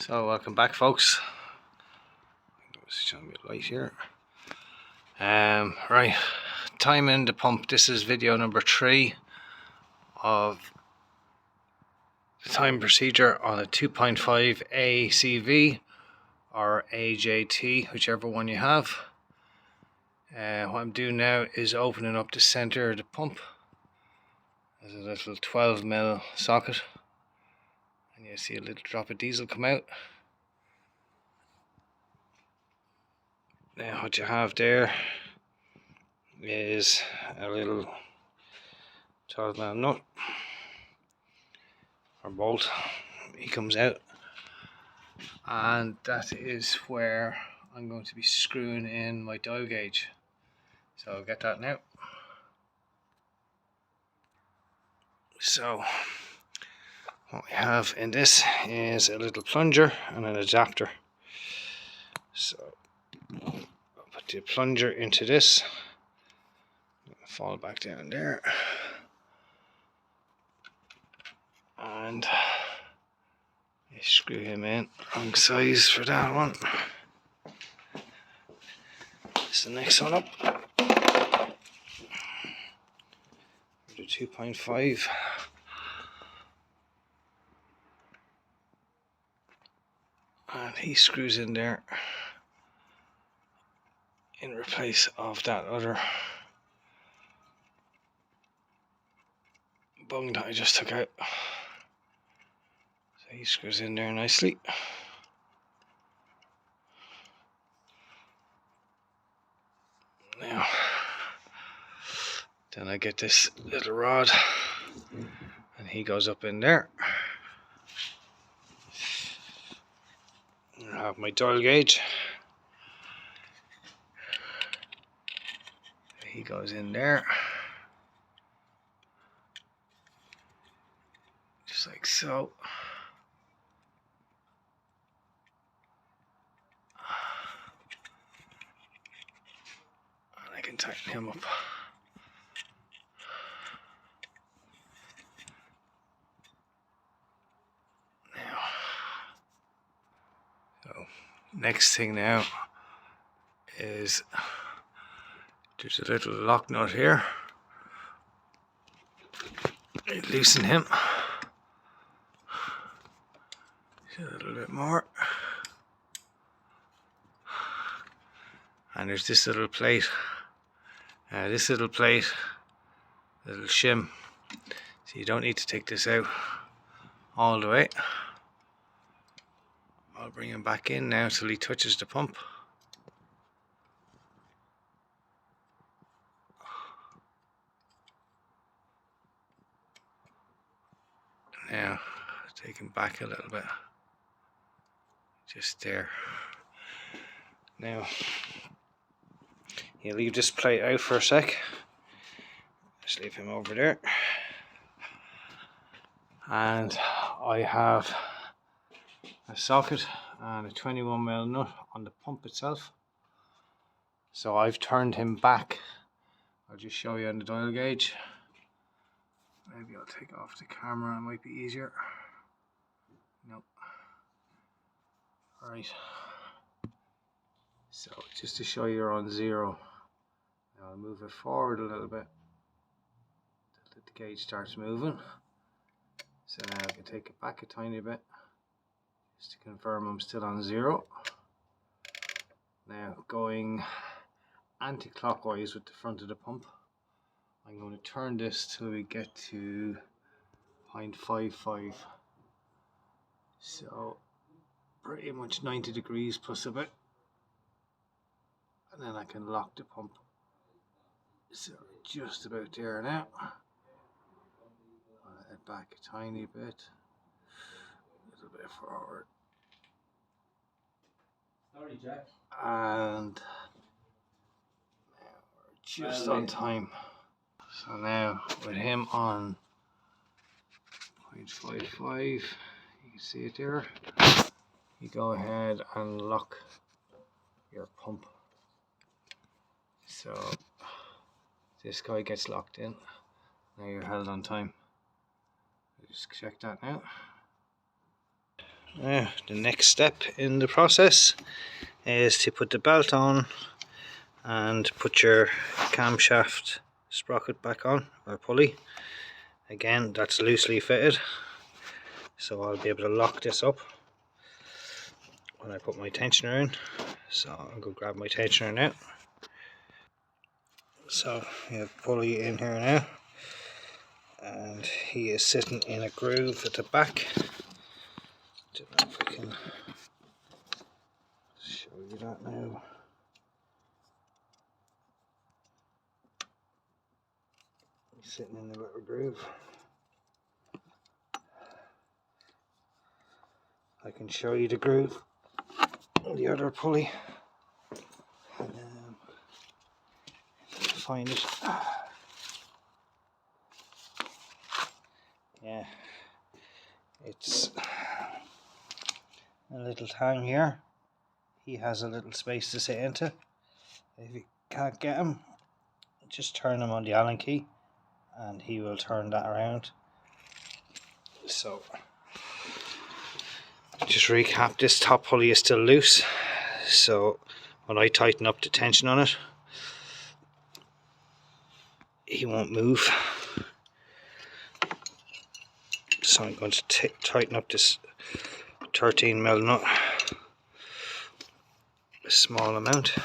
So welcome back, folks. Let's show me a light here. Right, timing the pump. This is video number 3 of the time procedure on a 2.5 ACV or AJT, whichever one you have. What I'm doing now is opening up the center of the pump. There's a little 12mm socket, and you see a little drop of diesel come out. Now what you have there is a little 12mm nut or bolt. He comes out, and that is where I'm going to be screwing in my dial gauge. So I'll get that now. So what we have in this is a little plunger and an adapter. So I'll put the plunger into this, fall back down there, and you screw him in. Wrong size for that one. This is the next one up. The 2.5. And he screws in there in replace of that other bung that I just took out. So he screws in there nicely. Now, then I get this little rod and he goes up in there. I have my dial gauge. He goes in there, just like so. And I can tighten him up. Now, so next thing now is there's a little lock nut here. I loosen him a little bit more, and there's this little plate. Little shim. So you don't need to take this out all the way. I'll bring him back in now till he touches the pump. Now, take him back a little bit. Just there. Now, you leave this plate out for a sec. Just leave him over there. And I have a socket and a 21mm nut on the pump itself. So I've turned him back. I'll just show you on the dial gauge. Maybe I'll take off the camera, it might be easier. Nope. Right. So just to show you're on 0. Now I'll move it forward a little bit till the gauge starts moving. So now I can take it back a tiny bit just to confirm I'm still on 0. Now going anti-clockwise with the front of the pump, I'm going to turn this till we get to 0.55. So pretty much 90 degrees plus a bit. And then I can lock the pump. So just about there now. I'll head back a tiny bit. A little bit forward. Sorry, Jack. And now we're just on time. So now with him on 0.55, you can see it there. You go ahead and lock your pump. So this guy gets locked in. Now you're held on time. Just check that now. Now, the next step in the process is to put the belt on and put your camshaft sprocket back on, or pulley. Again, that's loosely fitted, so I'll be able to lock this up when I put my tensioner in. So I'll go grab my tensioner now. So we have pulley in here now, and he is sitting in a groove at the back. Don't know if I can show you that now. He's sitting in a little groove. I can show you the groove on the other pulley. Find it. Yeah, it's a little tang here. He has a little space to sit into. If you can't get him, just turn him on the Allen key and he will turn that around. So just recap, this top pulley is still loose, so when I tighten up the tension on it, he won't move. So I'm going to tighten up this 13mm nut a small amount.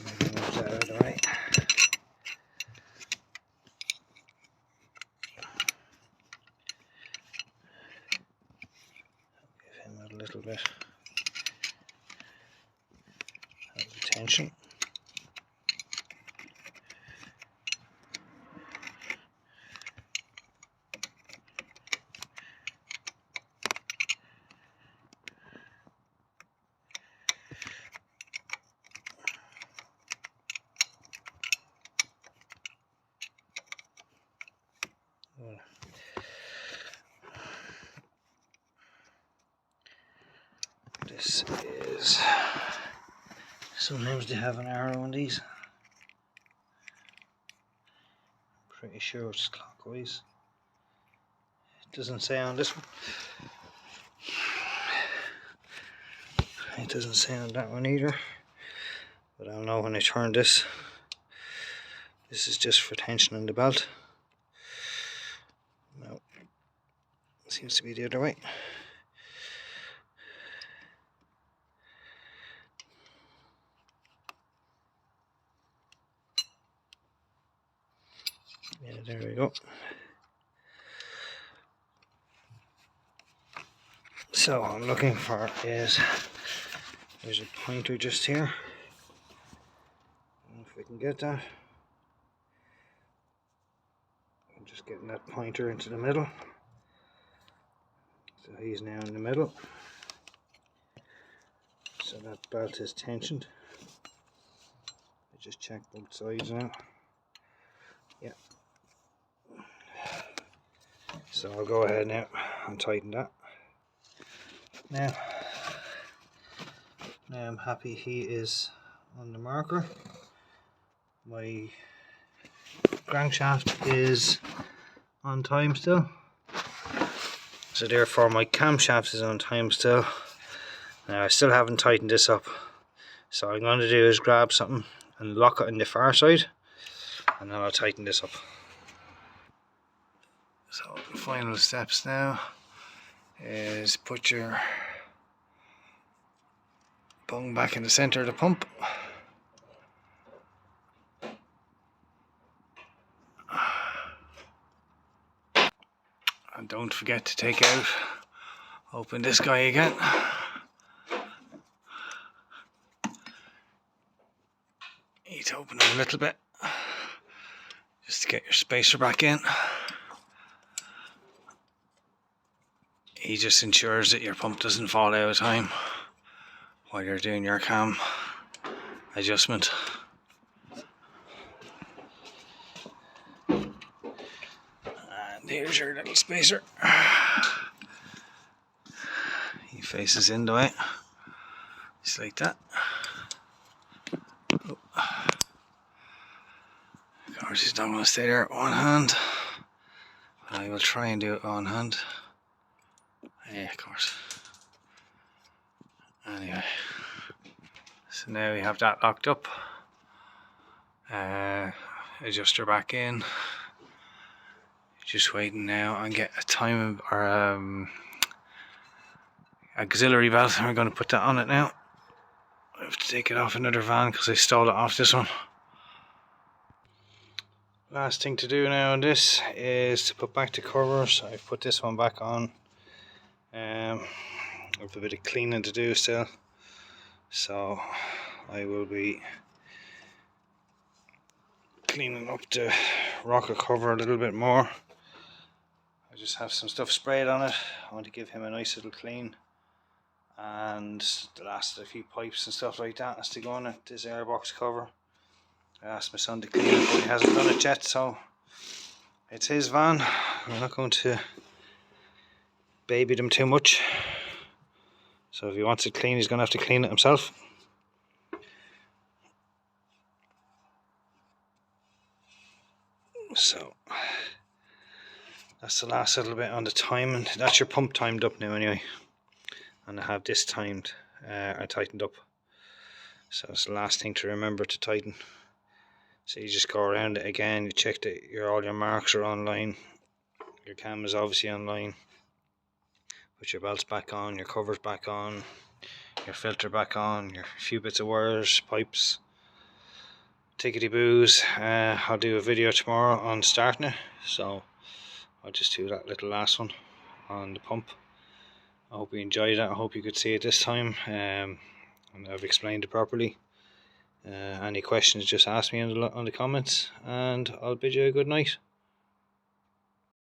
Maybe move that out of the way. Give him a little bit of tension. This is, sometimes they have an arrow on these. Pretty sure it's clockwise. It doesn't say on this one. It doesn't say on that one either. But I'll know when I turn this. This is just for tensioning the belt. No, it seems to be the other way. Yeah, there we go. So what I'm looking for is, there's a pointer just here. I don't know if we can get that. I'm just getting that pointer into the middle. So he's now in the middle. So that belt is tensioned. I just check both sides now. Yeah. So I'll go ahead now and tighten that. Now I'm happy he is on the marker. My crankshaft is on time still, so therefore my camshaft is on time still. Now I still haven't tightened this up, so what I'm going to do is grab something and lock it on the far side, and then I'll tighten this up. So the final steps now is put your bung back in the center of the pump. And don't forget to take out, open this guy again. You need to open him a little bit, just to get your spacer back in. He just ensures that your pump doesn't fall out of time while you're doing your cam adjustment. And here's your little spacer. He faces in the way, just like that. Oh. Of course he's not going to stay there at one hand, but I will try and do it one hand. Yeah, of course. Anyway, so now we have that locked up. Adjuster back in. Just waiting now and get a time or auxiliary belt, and we're going to put that on it now. I have to take it off another van because I stole it off this one. Last thing to do now on this is to put back the covers. I've put this one back on. I have a bit of cleaning to do still, so I will be cleaning up the rocker cover a little bit more. I just have some stuff sprayed on it. I want to give him a nice little clean, and the last of a few pipes and stuff like that has to go on it. This airbox cover, I asked my son to clean it, but he hasn't done it yet, so it's his van. We're not going to baby them too much, so if he wants it clean, he's going to have to clean it himself. So that's the last little bit on the timing. That's your pump timed up now anyway, and I have this timed, I tightened up, so it's the last thing to remember to tighten. So you just go around it again, you check that all your marks are online, your cam is obviously online, put your belts back on, your covers back on, your filter back on, your few bits of wires, pipes, tickety boos. I'll do a video tomorrow on starting it, so I'll just do that little last one on the pump. I hope you enjoyed it. I hope you could see it this time, and I've explained it properly. Any questions, just ask me on the comments, and I'll bid you a good night.